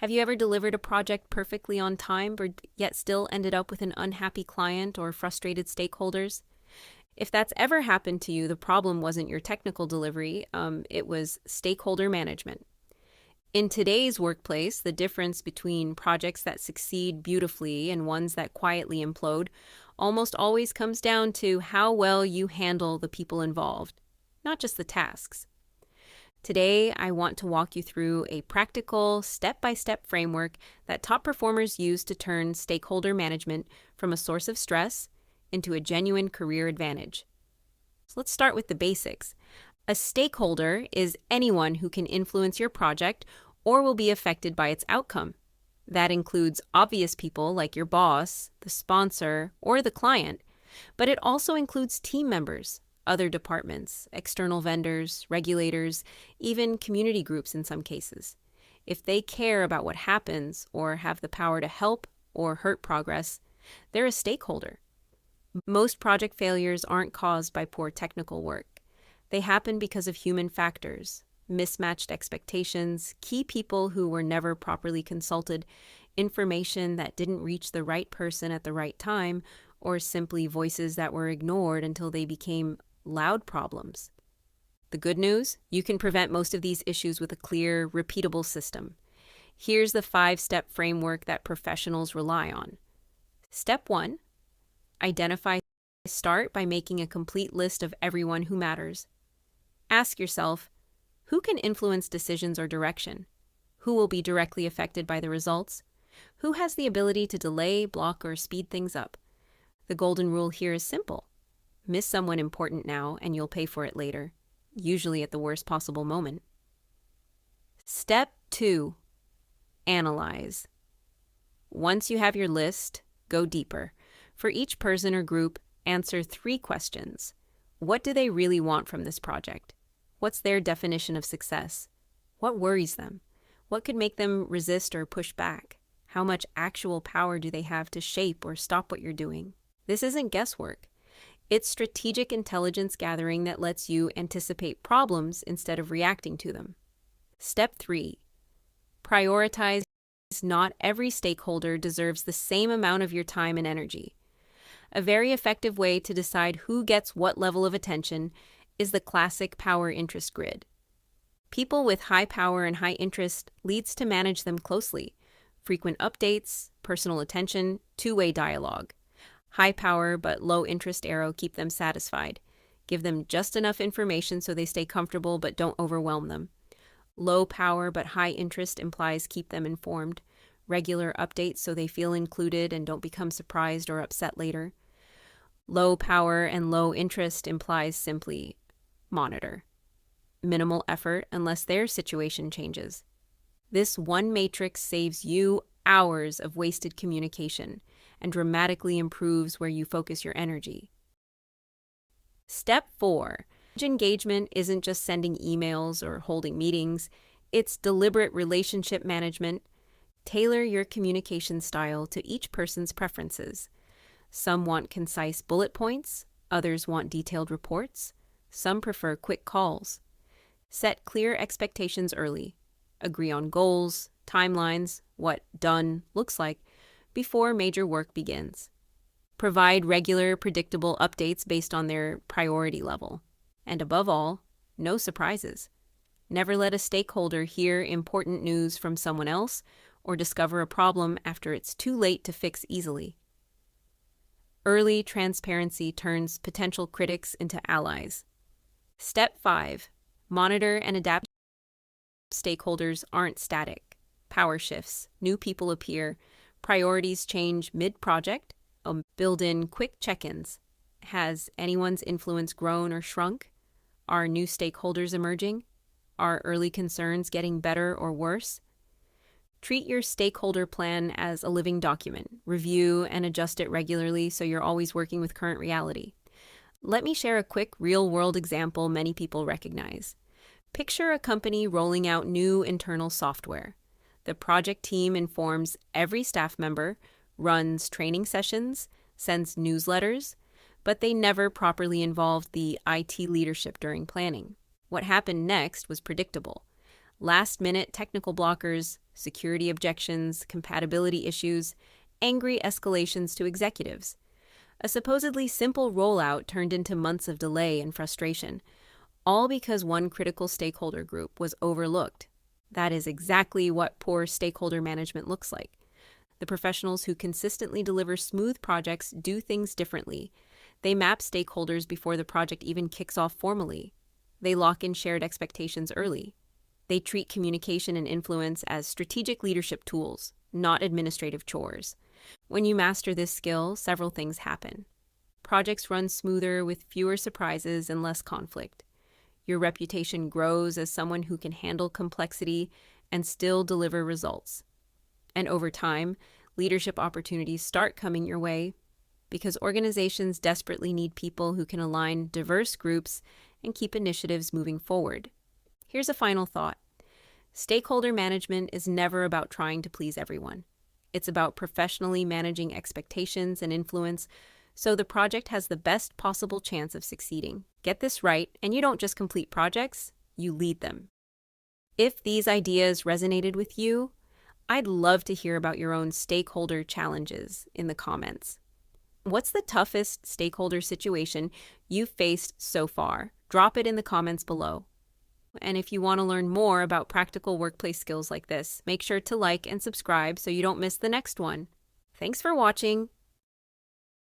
Have you ever delivered a project perfectly on time, but yet still ended up with an unhappy client or frustrated stakeholders? If that's ever happened to you, the problem wasn't your technical delivery, it was stakeholder management. In today's workplace, the difference between projects that succeed beautifully and ones that quietly implode almost always comes down to how well you handle the people involved, not just the tasks. Today, I want to walk you through a practical, step-by-step framework that top performers use to turn stakeholder management from a source of stress into a genuine career advantage. So let's start with the basics. A stakeholder is anyone who can influence your project or will be affected by its outcome. That includes obvious people like your boss, the sponsor, or the client, but it also includes team members, other departments, external vendors, regulators, even community groups in some cases. If they care about what happens or have the power to help or hurt progress, they're a stakeholder. Most project failures aren't caused by poor technical work. They happen because of human factors, mismatched expectations, key people who were never properly consulted, information that didn't reach the right person at the right time, or simply voices that were ignored until they became loud problems. The good news? You can prevent most of these issues with a clear, repeatable system. Here's the 5-step framework that professionals rely on. Step 1. Identify. Start by making a complete list of everyone who matters. Ask yourself, who can influence decisions or direction? Who will be directly affected by the results? Who has the ability to delay, block, or speed things up? The golden rule here is simple. Miss someone important now and you'll pay for it later, usually at the worst possible moment. Step 2. Analyze. Once you have your list, go deeper. For each person or group, answer 3 questions. What do they really want from this project? What's their definition of success? What worries them? What could make them resist or push back? How much actual power do they have to shape or stop what you're doing? This isn't guesswork. It's strategic intelligence gathering that lets you anticipate problems instead of reacting to them. Step 3. Prioritize. Not every stakeholder deserves the same amount of your time and energy. A very effective way to decide who gets what level of attention is the classic power interest grid. People with high power and high interest leads to manage them closely. Frequent updates, personal attention, two-way dialogue. High power but low interest arrow keep them satisfied. Give them just enough information so they stay comfortable but don't overwhelm them. Low power but high interest implies keep them informed. Regular updates so they feel included and don't become surprised or upset later. Low power and low interest implies simply monitor. Minimal effort unless their situation changes. This one matrix saves you hours of wasted communication and dramatically improves where you focus your energy. Step 4. Engagement isn't just sending emails or holding meetings, it's deliberate relationship management. Tailor your communication style to each person's preferences. Some want concise bullet points, others want detailed reports, some prefer quick calls. Set clear expectations early. Agree on goals, timelines, what done looks like before major work begins. Provide regular, predictable updates based on their priority level. And above all, no surprises. Never let a stakeholder hear important news from someone else or discover a problem after it's too late to fix easily. Early transparency turns potential critics into allies. Step 5. Monitor and adapt. Stakeholders aren't static. Power shifts, new people appear, priorities change mid-project. Build in quick check-ins. Has anyone's influence grown or shrunk? Are new stakeholders emerging? Are early concerns getting better or worse? Treat your stakeholder plan as a living document. Review and adjust it regularly so you're always working with current reality. Let me share a quick real-world example many people recognize. Picture a company rolling out new internal software. The project team informs every staff member, runs training sessions, sends newsletters, but they never properly involved the IT leadership during planning. What happened next was predictable. Last-minute technical blockers, security objections, compatibility issues, angry escalations to executives. A supposedly simple rollout turned into months of delay and frustration, all because one critical stakeholder group was overlooked. That is exactly what poor stakeholder management looks like. The professionals who consistently deliver smooth projects do things differently. They map stakeholders before the project even kicks off formally. They lock in shared expectations early. They treat communication and influence as strategic leadership tools, not administrative chores. When you master this skill, several things happen. Projects run smoother with fewer surprises and less conflict. Your reputation grows as someone who can handle complexity and still deliver results. And over time, leadership opportunities start coming your way because organizations desperately need people who can align diverse groups and keep initiatives moving forward. Here's a final thought. Stakeholder management is never about trying to please everyone. It's about professionally managing expectations and influence so the project has the best possible chance of succeeding. Get this right, and you don't just complete projects, you lead them. If these ideas resonated with you, I'd love to hear about your own stakeholder challenges in the comments. What's the toughest stakeholder situation you've faced so far? Drop it in the comments below. And if you want to learn more about practical workplace skills like this, make sure to like and subscribe so you don't miss the next one. Thanks for watching.